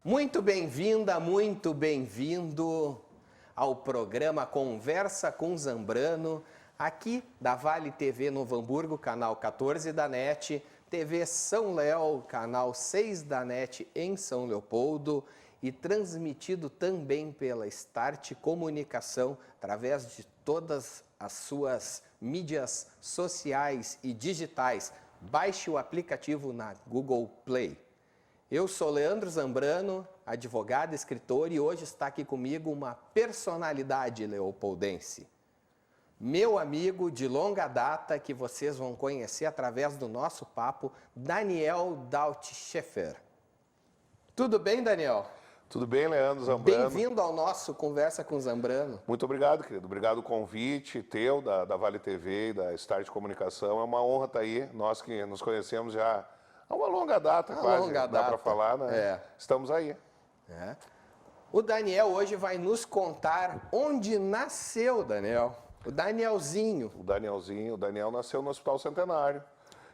Muito bem-vinda, muito bem-vindo ao programa Conversa com Zambrano, aqui da Vale TV Novo Hamburgo, canal 14 da NET, TV São Léo, canal 6 da NET em São Leopoldo e transmitido também pela Start Comunicação através de todas as suas mídias sociais e digitais. Baixe o aplicativo na Google Play. Eu sou Leandro Zambrano, advogado e escritor, e hoje está aqui comigo uma personalidade leopoldense. Meu amigo de longa data, que vocês vão conhecer através do nosso papo, Daniel Daut-Scheffer. Tudo bem, Daniel? Tudo bem, Leandro Zambrano? Bem-vindo ao nosso Conversa com Zambrano. Muito obrigado, querido. Obrigado o convite teu, da Vale TV e da Start Comunicação. É uma honra estar aí. Nós que nos conhecemos já há uma longa data, quase, dá para falar, né? É. Estamos aí. É. O Daniel hoje vai nos contar onde nasceu, Daniel. O Danielzinho. O Daniel nasceu no Hospital Centenário.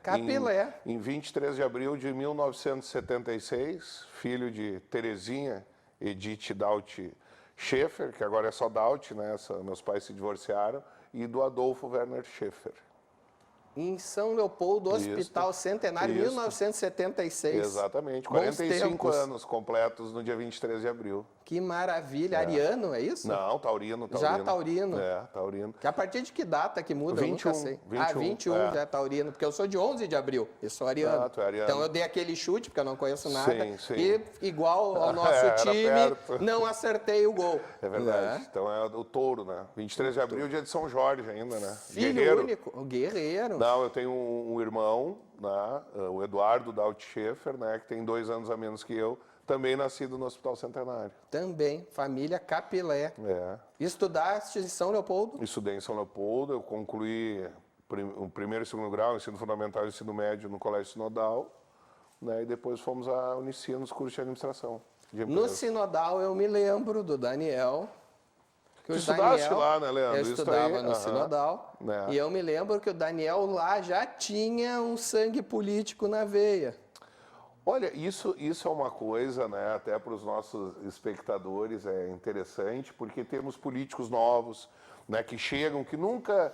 Capilé. Em 23 de abril de 1976, filho de Terezinha Edith Daut-Scheffer, que agora é só Daut, né? Meus pais se divorciaram, e do Adolfo Werner Scheffer. Em São Leopoldo, Hospital Centenário, 1976. Exatamente, 45 anos completos no dia 23 de abril. Que maravilha. Ariano, é isso? Não, taurino. Já taurino. É, taurino. Que a partir de que data que muda? 21, eu nunca sei. 21, 21 já é taurino, porque eu sou de 11 de abril, eu sou ariano. Tu é ariano. Então eu dei aquele chute, porque eu não conheço nada. Sim. E igual ao nosso time, não acertei o gol. É verdade. Então é o touro, né? 23 de abril, dia de São Jorge ainda, né? Filho Guerreiro. único, o guerreiro. Não, eu tenho um irmão, né? O Eduardo Daut-Scheffer, né? Que tem 2 anos a menos que eu. Também nascido no Hospital Centenário. Também, família Capilé. É. Estudaste em São Leopoldo? Estudei em São Leopoldo, eu concluí o primeiro e segundo grau, ensino fundamental e ensino médio no Colégio Sinodal, né, e depois fomos à Unicia nos cursos de administração. No Sinodal eu me lembro do Daniel. Tu estudaste lá, né, Leandro? Eu estudava no Sinodal. É. E eu me lembro que o Daniel lá já tinha um sangue político na veia. Olha, isso é uma coisa, né, até para os nossos espectadores é interessante, porque temos políticos novos, né, que chegam, que nunca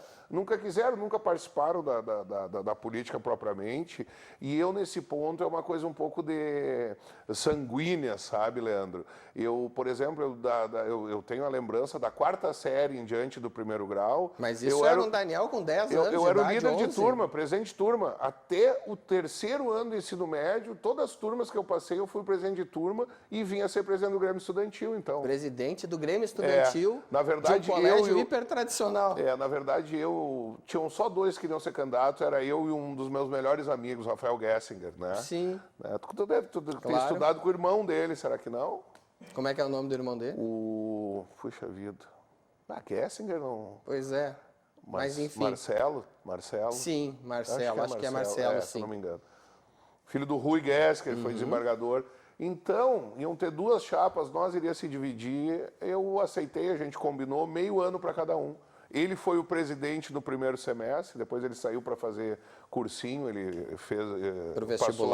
quiseram, nunca participaram da política propriamente, e eu nesse ponto é uma coisa um pouco de sanguínea, sabe, Leandro? Eu, por exemplo, eu tenho a lembrança da 4ª série em diante do primeiro grau. Mas isso era um Daniel com 10 anos Eu era o líder 11. de turma, presidente de turma. Até o 3º ano do ensino médio, todas as turmas que eu passei, eu fui presidente de turma e vim a ser presidente do Grêmio Estudantil, então. Presidente do Grêmio Estudantil, na verdade, de um colégio hiper tradicional. Na verdade, tinham só 2 que queriam ser candidatos, era eu e um dos meus melhores amigos, Rafael Gessinger, né? Sim. Tu deve ter estudado com o irmão dele, será que não? Como é que é o nome do irmão dele? Puxa vida. Gessinger não... Pois é, mas enfim. Marcelo? Sim, Marcelo, acho que é Marcelo, sim. Se não me engano. Filho do Rui Gessinger, que foi desembargador. Então, iam ter 2 chapas, nós iríamos se dividir, eu aceitei, a gente combinou, meio ano para cada um. Ele foi o presidente no primeiro semestre, depois ele saiu para fazer cursinho, ele passou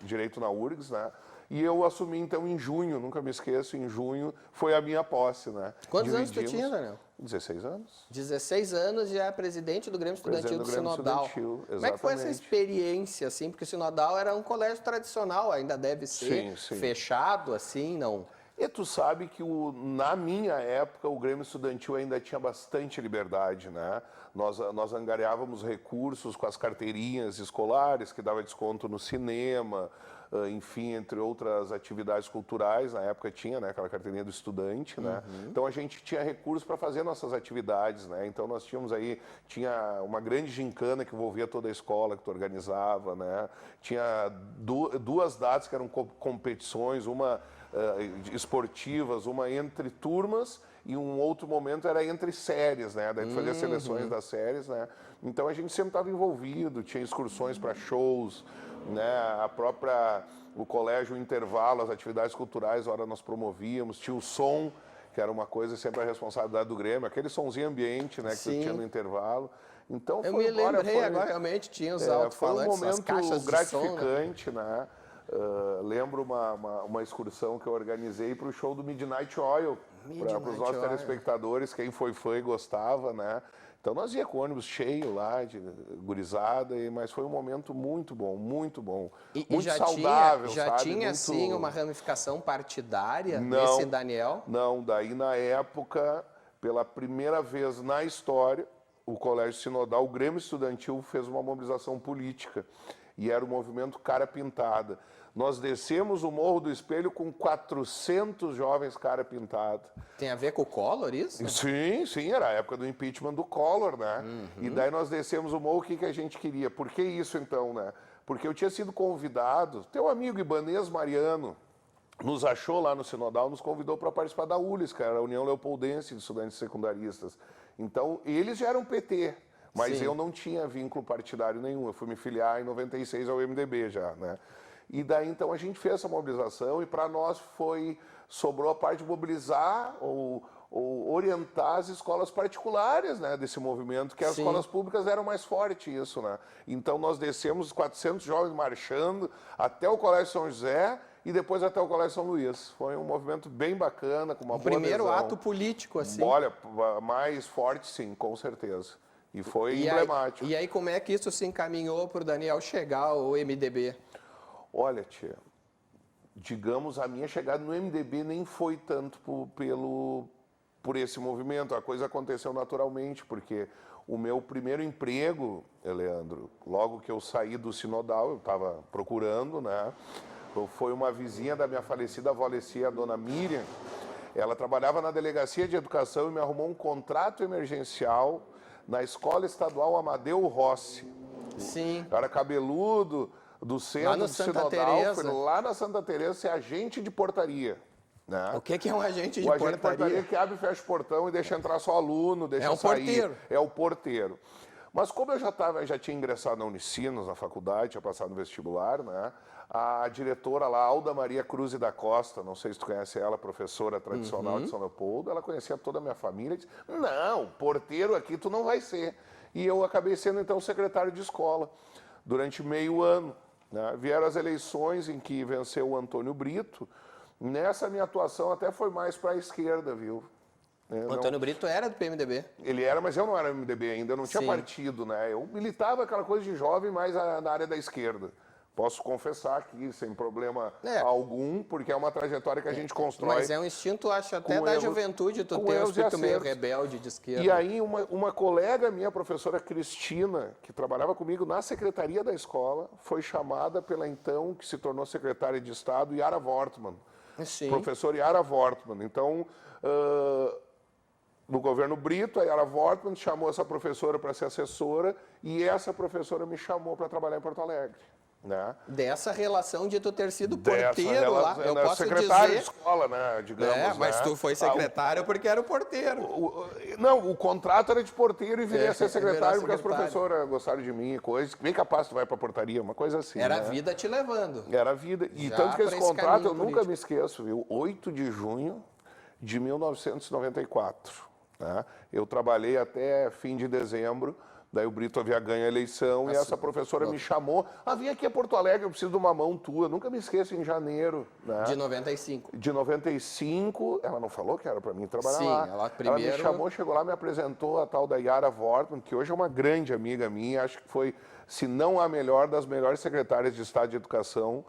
direito na URGS, né? E eu assumi então em junho, nunca me esqueço, em junho foi a minha posse, né? Quantos anos tu tinha, Daniel? 16 anos. 16 anos já é presidente do Grêmio Estudantil do Sinodal. Como é que foi essa experiência, assim? Porque o Sinodal era um colégio tradicional, ainda deve ser fechado, assim, não... E tu sabe que na minha época o Grêmio Estudantil ainda tinha bastante liberdade, né? Nós angariávamos recursos com as carteirinhas escolares, que dava desconto no cinema, enfim, entre outras atividades culturais. Na época tinha, né, aquela carteirinha do estudante, né? Então a gente tinha recursos para fazer nossas atividades, né? Então nós tinha uma grande gincana que envolvia toda a escola, que tu organizava, né? Tinha 2 datas que eram competições, uma esportivas, uma entre turmas e um outro momento era entre séries, né? Daí fazia seleções das séries, né? Então a gente sempre estava envolvido, tinha excursões para shows, né? O colégio, o intervalo, as atividades culturais, ora nós promovíamos, tinha o som, que era uma coisa sempre a responsabilidade do Grêmio, aquele somzinho ambiente, né, que tu tinha no intervalo. Então eu me lembrei agora, realmente tinha os alto-falantes, foi um momento as caixas gratificante, de som, né? Lembro uma excursão que eu organizei para o show do Midnight Oil, para os nossos telespectadores, quem foi fã e gostava, né? Então nós ia com o ônibus cheio lá, de gurizada, mas foi um momento muito bom, muito bom. Muito já saudável, já sabe? tinha, muito... assim, uma ramificação partidária desse Daniel? Não, daí na época, pela primeira vez na história, o Colégio Sinodal, o Grêmio Estudantil, fez uma mobilização política. E era o movimento Cara Pintada. Nós descemos o Morro do Espelho com 400 jovens cara pintada. Tem a ver com o Collor isso? Sim, era a época do impeachment do Collor, né? E daí nós descemos o morro, o que a gente queria? Por que isso então, né? Porque eu tinha sido convidado, teu amigo Ibanez Mariano nos achou lá no Sinodal, nos convidou para participar da ULES, que era a União Leopoldense de Estudantes Secundaristas. Então, eles já eram PT. Mas eu não tinha vínculo partidário nenhum. Eu fui me filiar em 96 ao MDB já, né? E daí, então, a gente fez essa mobilização e para nós sobrou a parte de mobilizar ou orientar as escolas particulares, né, desse movimento, que as escolas públicas eram mais fortes isso, né? Então, nós descemos 400 jovens marchando até o Colégio São José e depois até o Colégio São Luís. Foi um movimento bem bacana, com uma boa primeiro adesão. ato político, assim. Olha, mais forte, sim, com certeza. E foi emblemático. E aí, como é que isso se encaminhou para o Daniel chegar ao MDB? Olha, tia, digamos, a minha chegada no MDB nem foi tanto por esse movimento. A coisa aconteceu naturalmente, porque o meu primeiro emprego, Leandro, logo que eu saí do Sinodal, eu estava procurando, né? Foi uma vizinha da minha falecida avó Alessia, a dona Miriam. Ela trabalhava na Delegacia de Educação e me arrumou um contrato emergencial na Escola Estadual Amadeu Rossi. Sim. Eu era cabeludo, do centro do Sinodal, fui lá na Santa Teresa ser agente de portaria. Né? O que é um agente de portaria? O portaria? agente de portaria que abre e fecha o portão e deixa entrar só aluno, deixa sair. Porteiro. É o porteiro. Mas como eu já tinha ingressado na Unicinos, na faculdade, tinha passado no vestibular, né? A diretora lá, Alda Maria Cruz da Costa, não sei se tu conhece ela, professora tradicional de São Leopoldo, ela conhecia toda a minha família e disse, não, porteiro aqui tu não vai ser. E eu acabei sendo então secretário de escola durante meio ano. Né? Vieram as eleições em que venceu o Antônio Brito. Nessa minha atuação até foi mais para a esquerda, viu? O Antônio Brito era do PMDB. Ele era, mas eu não era MDB ainda, eu não tinha partido, né? Eu militava aquela coisa de jovem, mais na área da esquerda. Posso confessar aqui, sem problema algum, porque é uma trajetória que a gente constrói. Mas é um instinto, acho, até da juventude, tu ter um espírito meio rebelde de esquerda. E aí uma colega minha, a professora Cristina, que trabalhava comigo na secretaria da escola, foi chamada pela então, que se tornou secretária de Estado, Yara Wortmann. Professora Yara Wortmann. Então, no governo Brito, a Yara Wortmann chamou essa professora para ser assessora e essa professora me chamou para trabalhar em Porto Alegre. Né? Dessa relação de tu ter sido porteiro lá, eu posso secretário dizer... de escola, né, digamos. Mas né? tu foi secretário porque era o porteiro. Não, o contrato era de porteiro e virei a ser secretário porque as professoras gostaram de mim, coisas. Bem capaz tu vai pra portaria, uma coisa assim. Era né? a vida te levando. Era a vida. E tanto que esse contrato eu nunca me esqueço, viu? 8 de junho de 1994. Né? Eu trabalhei até fim de dezembro. Daí o Brito havia ganho a eleição e essa professora me chamou. Vim aqui a Porto Alegre, eu preciso de uma mão tua. Nunca me esqueço, em janeiro. Né? De 95. De 95, ela não falou que era para mim trabalhar lá. Ela me chamou, chegou lá, me apresentou a tal da Yara Wortmann, que hoje é uma grande amiga minha. Acho que foi, se não a melhor, das melhores secretárias de Estado de Educação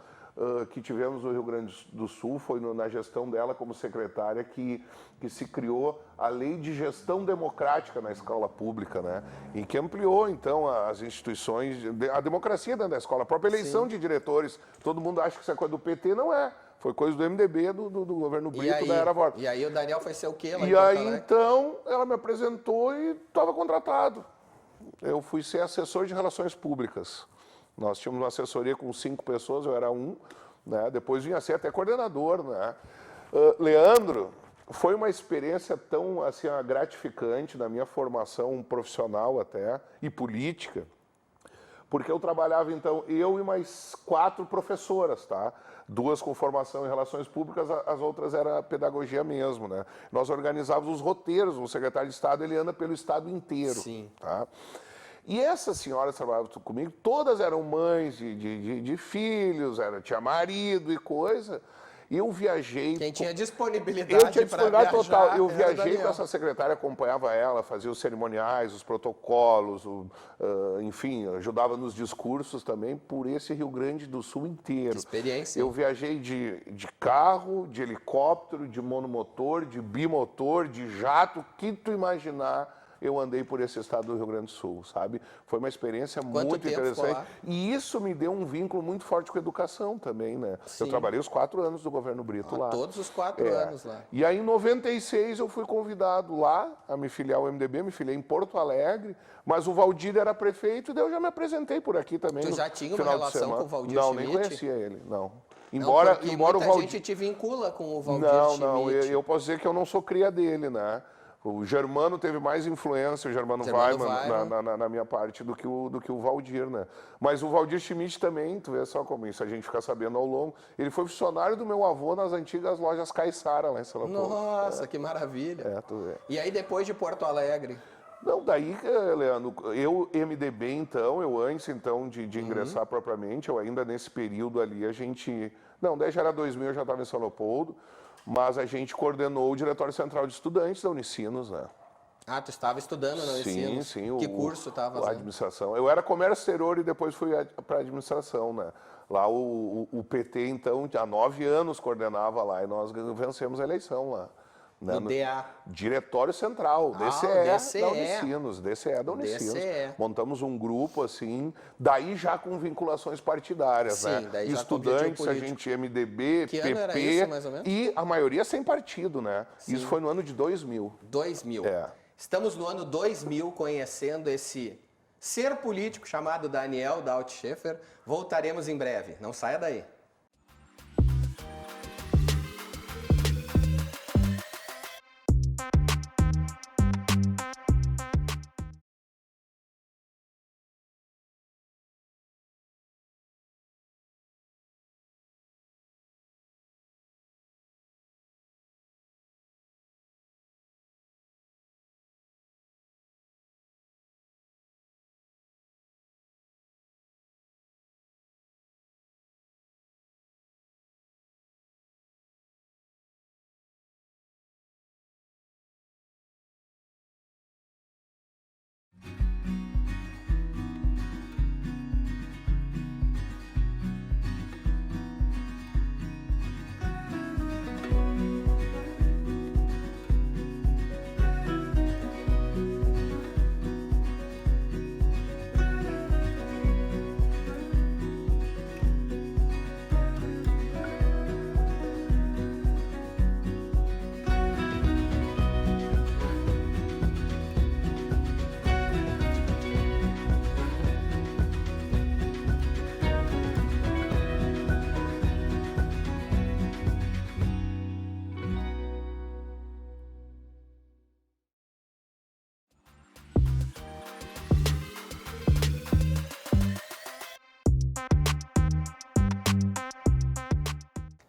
que tivemos no Rio Grande do Sul. Foi na gestão dela como secretária que se criou a Lei de Gestão Democrática na escola pública, né? E que ampliou, então, as instituições, a democracia dentro da escola, a própria eleição de diretores. Todo mundo acha que isso é coisa do PT, não é. Foi coisa do MDB, do governo Brito, da Yara Wortmann. E aí o Daniel foi ser o quê lá E aí, então, ela me apresentou e estava contratado. Eu fui ser assessor de relações públicas. Nós tínhamos uma assessoria com 5 pessoas, eu era um, né? Depois vinha a ser até coordenador, né? Leandro, foi uma experiência tão assim, gratificante na minha formação profissional até e política, porque eu trabalhava então, eu e mais 4 professoras, tá? 2 com formação em relações públicas, as outras era pedagogia mesmo, né? Nós organizávamos os roteiros, o secretário de Estado ele anda pelo Estado inteiro, tá? E essas senhoras que trabalhavam comigo, todas eram mães de filhos, tinha marido e coisa. Eu viajei... Quem tinha disponibilidade Eu tinha para disponibilidade viajar total. Eu era viajei Daniel. com essa secretária, acompanhava ela, fazia os cerimoniais, os protocolos, enfim, ajudava nos discursos também por esse Rio Grande do Sul inteiro. Que experiência. Eu viajei de carro, de helicóptero, de monomotor, de bimotor, de jato, o que tu imaginar. Eu andei por esse estado do Rio Grande do Sul, sabe? Foi uma experiência muito tempo ficou interessante. lá? E isso me deu um vínculo muito forte com a educação também, né? Sim. Eu trabalhei os 4 anos do governo Brito lá. Todos os 4 anos lá. E aí, em 96, eu fui convidado lá a me filiar ao MDB, me filiei em Porto Alegre, mas o Valdir era prefeito e daí eu já me apresentei por aqui também. Tu já tinha uma relação com o Valdir Schmidt? Não, nem conhecia ele, não. Embora o muita Valdir... gente te vincula com o Valdir Schmidt. Não, eu posso dizer que eu não sou cria dele, né? O Germano teve mais influência, o Germano Weimann, na minha parte, do que o Valdir, né? Mas o Valdir Schmidt também, tu vê só como isso, a gente fica sabendo ao longo, ele foi funcionário do meu avô nas antigas lojas Caiçara, lá em São Paulo. Nossa, que maravilha. Tu vê. E aí, depois de Porto Alegre? Não, daí, Leandro, eu MDB, então, eu antes, então, de ingressar propriamente, eu ainda nesse período ali, a gente... Não, daí já era 2000, eu já estava em São Leopoldo, mas a gente coordenou o Diretório Central de Estudantes da Unicinos, né? Ah, tu estava estudando na Unicinos? Sim. Que curso estava fazendo? Administração. Eu era comércio exterior e depois fui para administração, né? Lá o PT, então, há 9 anos coordenava lá e nós vencemos a eleição lá. Né? No DA. Diretório Central, DCE da Unicinos, DCE da Unicinos. DCE. Montamos um grupo assim, daí já com vinculações partidárias, Sim, né? daí já Estudantes, a gente MDB, que PP, ano era isso, mais ou menos? e a maioria sem partido, né? Sim. Isso foi no ano de 2000. 2000. É. Estamos no ano 2000 conhecendo esse ser político chamado Daniel Daut Schaeffer. Voltaremos em breve. Não saia daí.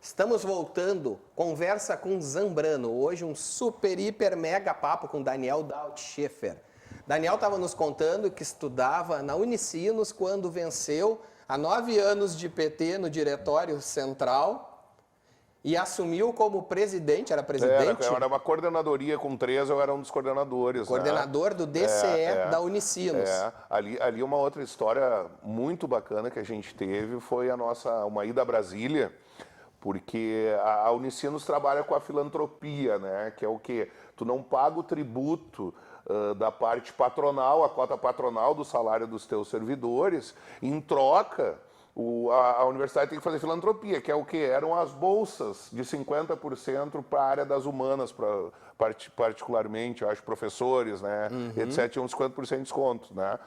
Estamos voltando, conversa com Zambrano. Hoje um super, hiper, mega papo com Daniel Daut Schaeffer. Daniel estava nos contando que estudava na Unicinos quando venceu há 9 anos de PT no Diretório Central e assumiu como presidente, era presidente? Era uma coordenadoria com 3, eu era um dos coordenadores. Coordenador, né? Do DCE da Unicinos. Ali uma outra história muito bacana que a gente teve foi uma ida a Brasília, porque a Unicinos trabalha com a filantropia, né? Que é o quê? Tu não paga o tributo da parte patronal, a cota patronal do salário dos teus servidores, em troca, a universidade tem que fazer filantropia, que é o quê? Eram as bolsas de 50% para a área das humanas, particularmente, eu acho, professores, né, etc., tinham 50% de desconto, né?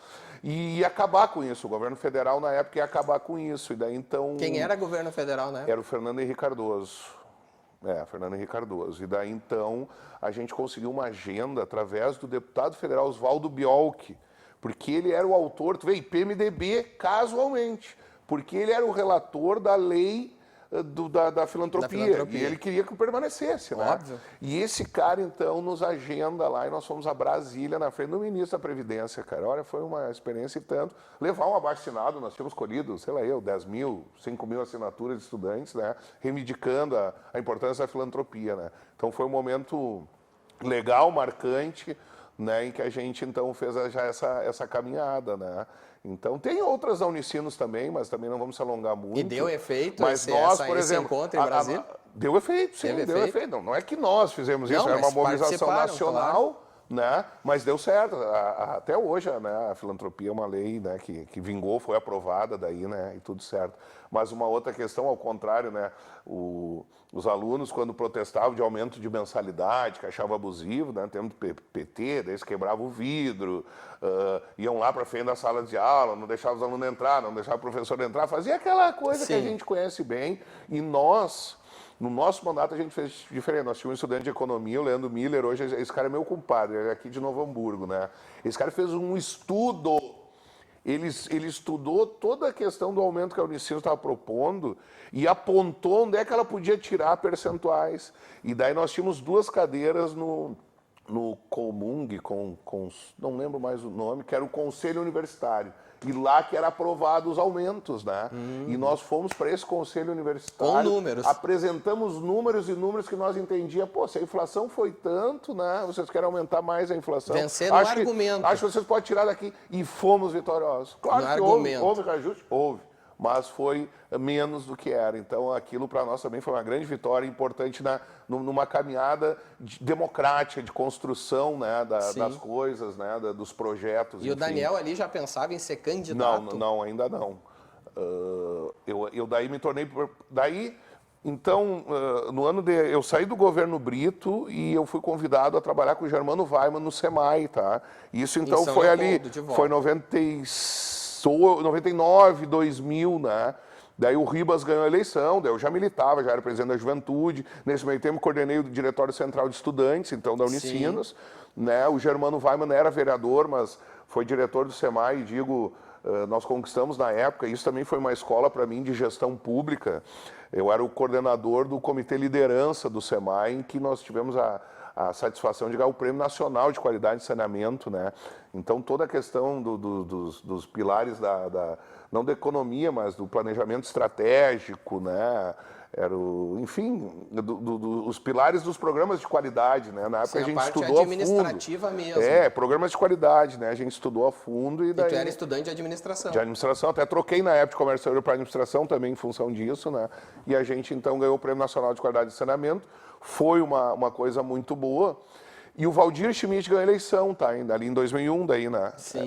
E ia acabar com isso, o governo federal na época ia acabar com isso, e daí então... Quem era governo federal, né? Era o Fernando Henrique Cardoso. Fernando Henrique Cardoso. E daí então a gente conseguiu uma agenda através do deputado federal Oswaldo Biolchi, porque ele era o autor, tu vê, PMDB casualmente, porque ele era o relator da lei da filantropia. E ele queria que permanecesse, né? Óbvio. E esse cara, então, nos agenda lá e nós fomos a Brasília, na frente do ministro da Previdência, cara. Olha, foi uma experiência e tanto. Levar um abaixo-assinado, nós tínhamos colhido, sei lá 10 mil, 5 mil assinaturas de estudantes, né? Reivindicando a importância da filantropia, né? Então foi um momento legal, marcante, né? Em que a gente, então, fez já essa caminhada, né? Então, tem outras da Unicinos também, mas também não vamos se alongar muito. E deu efeito mas nós, por esse exemplo, encontro em Brasília? Deu efeito, sim, deu efeito. Não é que nós fizemos isso, era uma mobilização nacional, claro, né? Mas deu certo. Até hoje, né, a filantropia é uma lei, né, que vingou, foi aprovada daí, né, e tudo certo. Mas uma outra questão, ao contrário, né, os alunos, quando protestavam de aumento de mensalidade, que achavam abusivo, né, temos PT, daí eles quebravam o vidro, iam lá para frente da sala de aula, não deixavam os alunos entrar, não deixavam o professor entrar, fazia aquela coisa que a gente conhece bem. E nós, no nosso mandato, a gente fez diferente. Nós tínhamos um estudante de economia, o Leandro Miller, hoje esse cara é meu compadre, ele é aqui de Novo Hamburgo, né? Esse cara fez um estudo, ele estudou toda a questão do aumento que a Unicinos estava propondo e apontou onde é que ela podia tirar percentuais. E daí nós tínhamos 2 cadeiras no Comung, não lembro mais o nome, que era o Conselho Universitário. E lá que era aprovado os aumentos, né? E nós fomos para esse Conselho Universitário. Com números. Apresentamos números e números que nós entendíamos. Pô, se a inflação foi tanto, né? Vocês querem aumentar mais a inflação. Vencer no argumento. Acho que vocês podem tirar daqui. E fomos vitoriosos. Claro que houve reajuste? Houve. Mas foi menos do que era. Então, aquilo para nós também foi uma grande vitória, importante numa caminhada democrática, de construção, né, das coisas, né, dos projetos. E enfim. O Daniel ali já pensava em ser candidato? Não, ainda não. Eu daí me tornei... Daí, então, eu saí do governo Brito e eu fui convidado a trabalhar com o Germano Weimann no SEMAI, tá? Isso, então, foi ali... Foi 99, 2000, né? Daí o Ribas ganhou a eleição, daí eu já militava, já era presidente da juventude. Nesse meio tempo, coordenei o Diretório Central de Estudantes, então, da Unicinos. Né? O Germano Weimann era vereador, mas foi diretor do SEMAI, e digo, nós conquistamos na época, isso também foi uma escola para mim de gestão pública. Eu era o coordenador do Comitê Liderança do SEMAI, em que nós tivemos a satisfação de ganhar o Prêmio Nacional de Qualidade de Saneamento, né? Então, toda a questão dos pilares não da economia, mas do planejamento estratégico, né? Enfim, os pilares dos programas de qualidade, né? Na época a gente estudou a fundo. Administrativa mesmo. Programas de qualidade, né? A gente estudou a fundo e daí... E tu era estudante de administração. De administração, até troquei na época de comércio exterior para administração também em função disso, né? E a gente então ganhou o Prêmio Nacional de Qualidade de Saneamento. Foi uma coisa muito boa. E o Valdir Schmidt ganhou a eleição, tá? Ali em 2001, daí, né? Sim.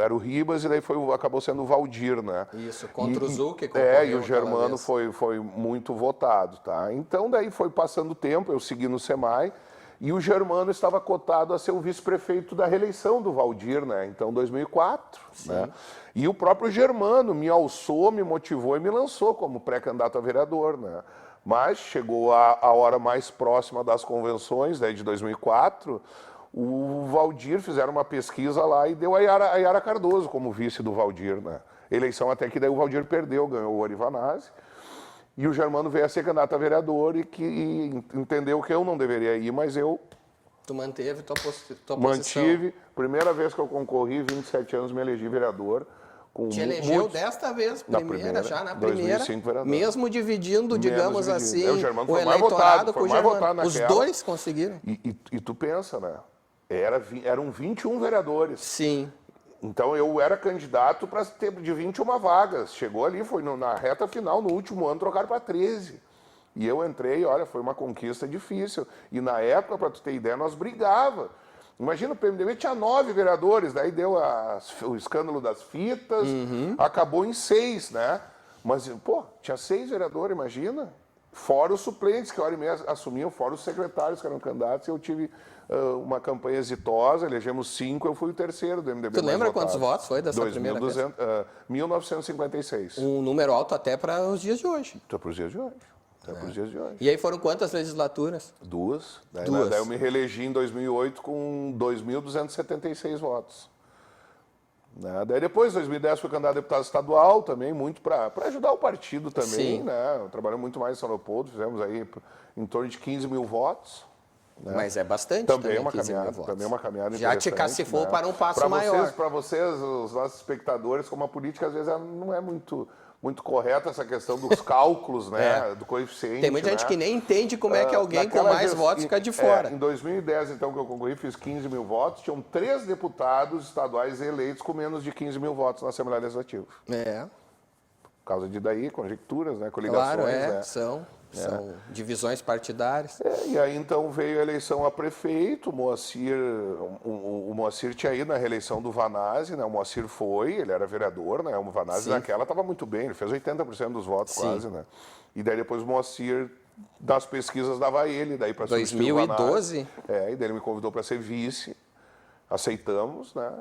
Era o Ribas e daí acabou sendo o Valdir, né? Isso, contra o Zuc, que concorreu. E o Germano foi muito votado, tá? Então, daí foi passando o tempo, eu segui no SEMAI, e o Germano estava cotado a ser o vice-prefeito da reeleição do Valdir, né? Então, 2004, né? E o próprio Germano me alçou, me motivou e me lançou como pré-candidato a vereador, né? Mas chegou a hora mais próxima das convenções, daí de 2004, o Valdir, fizeram uma pesquisa lá e deu a Yara Cardoso como vice do Valdir, né? Eleição até que daí o Valdir perdeu, ganhou o Orivanazzi. E o Germano veio a ser candidato a vereador e entendeu que eu não deveria ir, mas eu... Tu manteve tua posição? Mantive. Primeira vez que eu concorri, 27 anos, me elegi vereador. Te elegeu desta vez, na primeira, 2005, vereador. Mesmo dividindo, digamos assim, o eleitorado com o Germano. Os dois conseguiram. E tu pensa, né? Eram 21 vereadores. Sim. Então eu era candidato para ter de 21 vagas. Chegou ali, foi na reta final, no último ano, trocaram para 13. E eu entrei, olha, foi uma conquista difícil. E na época, para tu ter ideia, nós brigava. Imagina, o PMDB tinha 9 vereadores, daí deu o escândalo das fitas, acabou em 6, né? Mas, pô, tinha 6 vereadores, imagina. Fora os suplentes, que hora e meia assumiam, fora os secretários que eram candidatos. Eu tive uma campanha exitosa, elegemos 5, eu fui o terceiro do MDB. Tu lembra quantos votos foi dessa primeira vez? 1956. Um número alto até para os dias de hoje. Até para os dias de hoje. E aí foram quantas legislaturas? 2. Daí eu me reelegi em 2008 com 2.276 votos. Né? Daí depois, em 2010, fui candidato a deputado estadual também, muito para ajudar o partido também. Sim. Né? Trabalhamos muito mais em São Leopoldo, fizemos aí em torno de 15 mil votos. Né? Mas é bastante Também também, uma 15 mil caminhada, votos. também uma caminhada Já te interessante, cacifou né? para um passo maior. Para vocês, os nossos espectadores, como a política às vezes não é muito correta essa questão dos cálculos, né, do coeficiente. Tem muita gente que nem entende como é que alguém com Naquela mais votos fica de fora. Em 2010, então, que eu concorri, fiz 15 mil votos, tinham 3 deputados estaduais eleitos com menos de 15 mil votos na Assembleia Legislativa. Por causa de daí, conjecturas, né, coligações. Claro, né? São divisões partidárias. E aí então veio a eleição a prefeito, o Moacir tinha ido na reeleição do Vanazzi, né? O Moacir foi, ele era vereador, né? O Vanazzi naquela estava muito bem, ele fez 80% dos votos quase, né? E daí depois o Moacir, das pesquisas, dava ele, daí para substituir o Vanazzi. 2012? E daí ele me convidou para ser vice, aceitamos, né?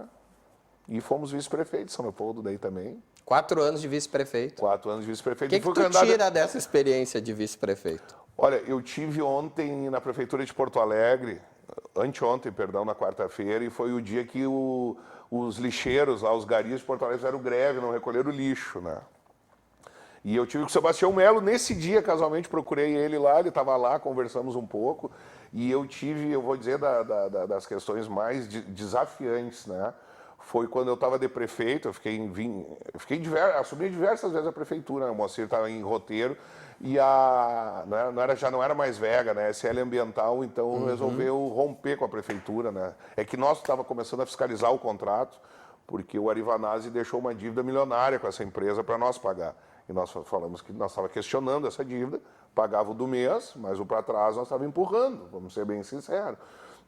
E fomos vice-prefeito de São Leopoldo daí também. 4 anos de vice-prefeito. 4 anos de vice-prefeito. O que tu tira dessa experiência de vice-prefeito? Olha, eu tive ontem na Prefeitura de Porto Alegre, anteontem, perdão, na quarta-feira, e foi o dia que os lixeiros lá, os garis de Porto Alegre fizeram greve, não recolheram lixo, né? E eu tive com o Sebastião Melo, nesse dia, casualmente, procurei ele lá, ele estava lá, conversamos um pouco, e eu vou dizer, das questões mais desafiantes, né? Foi quando eu estava de prefeito, assumi diversas vezes a prefeitura, né? O Moacir estava em roteiro e já não era mais Vega, né? SL Ambiental, então resolveu romper com a prefeitura, né? É que nós estava começando a fiscalizar o contrato, porque o Ari Vanazzi deixou uma dívida milionária com essa empresa para nós pagar. E nós falamos que nós estávamos questionando essa dívida, pagava o do mês, mas o para trás nós estávamos empurrando, vamos ser bem sinceros.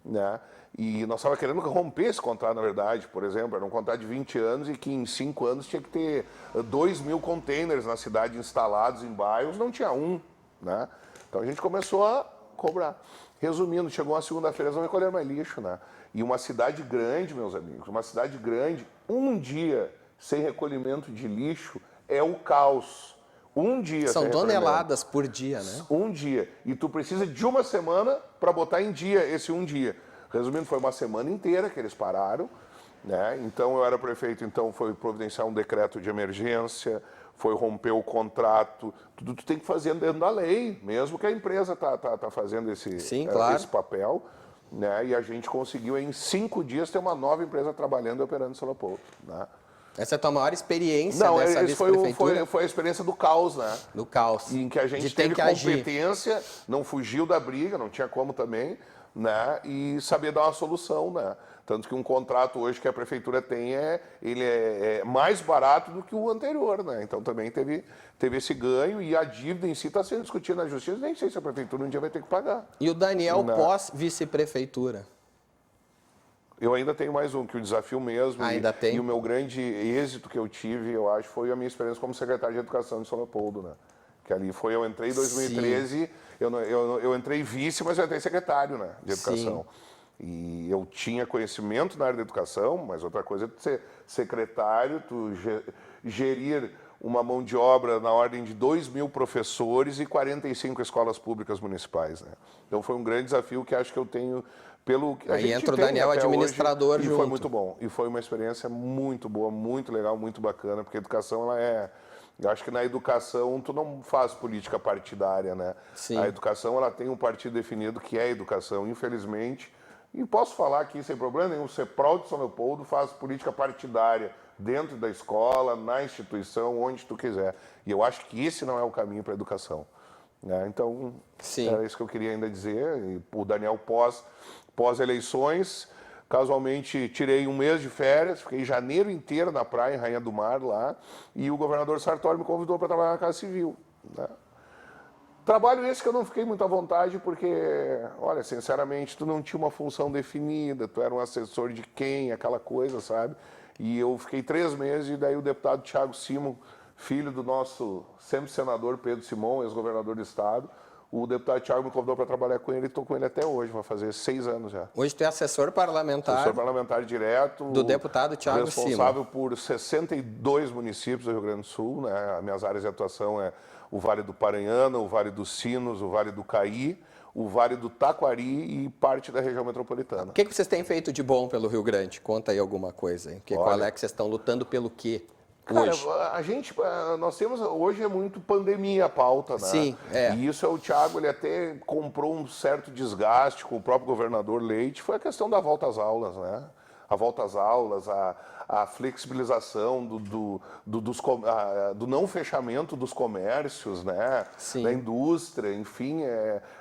Né? E nós estávamos querendo romper esse contrato, na verdade, por exemplo, era um contrato de 20 anos e que em 5 anos tinha que ter 2.000 containers na cidade instalados em bairros, não tinha um, né? Então a gente começou a cobrar. Resumindo, chegou uma segunda-feira, eles não recolheram mais lixo, né? E uma cidade grande, meus amigos, uma cidade grande, um dia sem recolhimento de lixo é o caos. Um dia. São toneladas por dia, né? Um dia. E tu precisa de uma semana para botar em dia esse um dia. Resumindo, foi uma semana inteira que eles pararam, né? Então eu era prefeito, então foi providenciar um decreto de emergência, foi romper o contrato, tudo tu tem que fazer dentro da lei, mesmo que a empresa tá fazendo esse papel, né? E a gente conseguiu em 5 dias ter uma nova empresa trabalhando e operando em São Leopoldo, né? Essa é a tua maior experiência dessa vice-prefeitura? Foi a experiência do caos, né? Do caos. Em que a gente teve competência, não fugiu da briga, não tinha como também, né? E saber dar uma solução, né? Tanto que um contrato hoje que a prefeitura tem, ele é mais barato do que o anterior, né? Então também teve esse ganho e a dívida em si está sendo discutida na justiça, nem sei se a prefeitura um dia vai ter que pagar. E o Daniel pós-vice-prefeitura? Eu ainda tenho mais um, que o desafio mesmo. Ainda tem? E o meu grande êxito que eu tive, eu acho, foi a minha experiência como secretário de Educação de São Leopoldo, né? Que ali foi, eu entrei em 2013, eu entrei vice, mas eu entrei secretário, né, de Educação. Sim. E eu tinha conhecimento na área da educação, mas outra coisa é tu ser secretário, tu gerir uma mão de obra na ordem de 2.000 professores e 45 escolas públicas municipais, né? Então foi um grande desafio que acho que eu tenho pelo que a gente entra o Daniel administrador hoje, junto. E foi muito bom. E foi uma experiência muito boa, muito legal, muito bacana, porque a educação, ela é... Eu acho que na educação tu não faz política partidária, né? Sim. A educação, ela tem um partido definido que é a educação, infelizmente. E posso falar aqui sem problema nenhum, o CEPROL de São Leopoldo faz política partidária dentro da escola, na instituição, onde tu quiser. E eu acho que esse não é o caminho para a educação, né? Então, era isso que eu queria ainda dizer. E o Daniel pós-eleições, casualmente tirei um mês de férias, fiquei janeiro inteiro na praia, em Rainha do Mar, lá, e o governador Sartori me convidou para trabalhar na Casa Civil, né? Trabalho esse que eu não fiquei muito à vontade, porque, olha, sinceramente, tu não tinha uma função definida, tu era um assessor de quem, aquela coisa, sabe? E eu fiquei 3 meses, e daí o deputado Thiago Simon, filho do nosso sempre senador Pedro Simon, ex-governador do estado, o deputado Thiago me convidou para trabalhar com ele e estou com ele até hoje, vai fazer 6 anos já. Hoje tu é assessor parlamentar. Assessor parlamentar direto. Do deputado Thiago Simon. Responsável por 62 municípios do Rio Grande do Sul, né? As minhas áreas de atuação é o Vale do Paranhana, o Vale dos Sinos, o Vale do Caí, o Vale do Taquari e parte da região metropolitana. O que vocês têm feito de bom pelo Rio Grande? Conta aí alguma coisa. Hein? Qual é que vocês estão lutando pelo quê? Cara, hoje? nós temos, hoje é muito pandemia a pauta, né? Sim, E isso o Thiago, ele até comprou um certo desgaste com o próprio governador Leite, foi a questão da volta às aulas, né? A volta às aulas, a flexibilização do não fechamento dos comércios, né? Sim. Da indústria, enfim,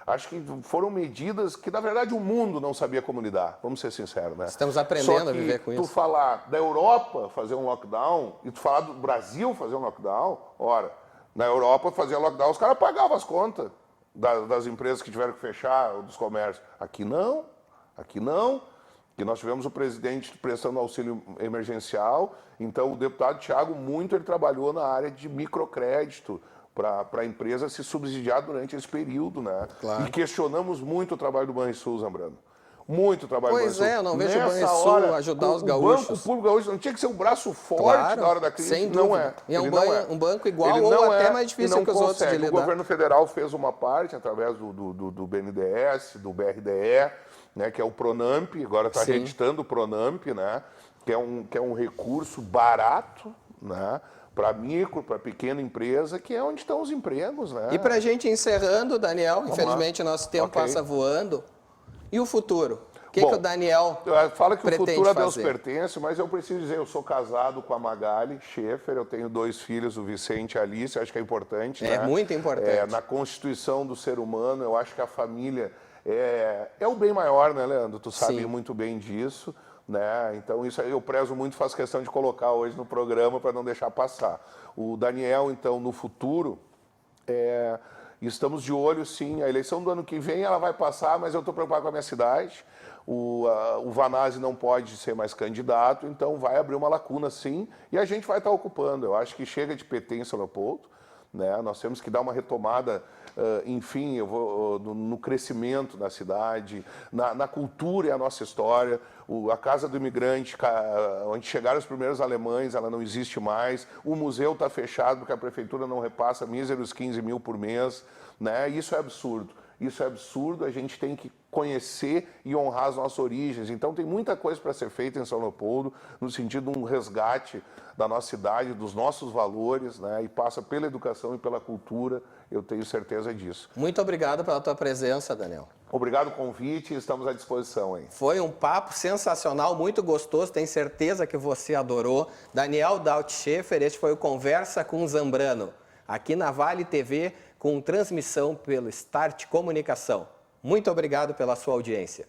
acho que foram medidas que, na verdade, o mundo não sabia como lidar, vamos ser sinceros, né? Estamos aprendendo a viver com isso. Tu falar da Europa fazer um lockdown e tu falar do Brasil fazer um lockdown, ora, na Europa fazia lockdown, os caras pagavam as contas das empresas que tiveram que fechar, ou dos comércios. Aqui não, que nós tivemos o presidente prestando auxílio emergencial, então o deputado Thiago ele trabalhou na área de microcrédito para a empresa se subsidiar durante esse período, né? Claro. E questionamos muito o trabalho do Banrisul, Zambrano. Muito trabalho do Banrisul. Pois é, eu não vejo o Banrisul ajudar os gaúchos. O Banco Público Gaúcho não tinha que ser um braço forte na hora da crise, sem dúvida. não é. E é um banco igual Ele ou não até mais difícil que os outros de lidar. O governo federal fez uma parte através do BNDES, do BRDE, né, que é o Pronamp, agora está reeditando o Pronamp, né, que é um recurso barato, né, para micro, para pequena empresa, que é onde estão os empregos, né? E para a gente encerrando, Daniel, infelizmente nosso tempo passa voando. E o futuro? O que o Daniel fala que o futuro a Deus fazer? Pertence, mas eu preciso dizer, eu sou casado com a Magali Schaefer, eu tenho 2 filhos, o Vicente e a Alice, acho que é importante, né? É muito importante. Na constituição do ser humano, eu acho que a família é o bem maior, né, Leandro? Tu sabe muito bem disso, né? Então isso aí eu prezo muito, faço questão de colocar hoje no programa para não deixar passar. O Daniel, então, no futuro, estamos de olho, sim. A eleição do ano que vem ela vai passar, mas eu estou preocupado com a minha cidade. O Vanazzi não pode ser mais candidato, então vai abrir uma lacuna, sim, e a gente vai estar ocupando. Eu acho que chega de PT em São Leopoldo, né? Nós temos que dar uma retomada, enfim, no crescimento da cidade, na cultura e a nossa história. A Casa do Imigrante, onde chegaram os primeiros alemães, ela não existe mais. O museu está fechado porque a prefeitura não repassa míseros 15 mil por mês, né? Isso é absurdo. Isso é absurdo, a gente tem que conhecer e honrar as nossas origens. Então tem muita coisa para ser feita em São Leopoldo, no sentido de um resgate da nossa cidade, dos nossos valores, né? E passa pela educação e pela cultura, eu tenho certeza disso. Muito obrigado pela tua presença, Daniel. Obrigado pelo convite, estamos à disposição aí. Foi um papo sensacional, muito gostoso, tenho certeza que você adorou. Daniel Daut Schaefer, este foi o Conversa com Zambrano, aqui na Vale TV, com transmissão pelo Start Comunicação. Muito obrigado pela sua audiência.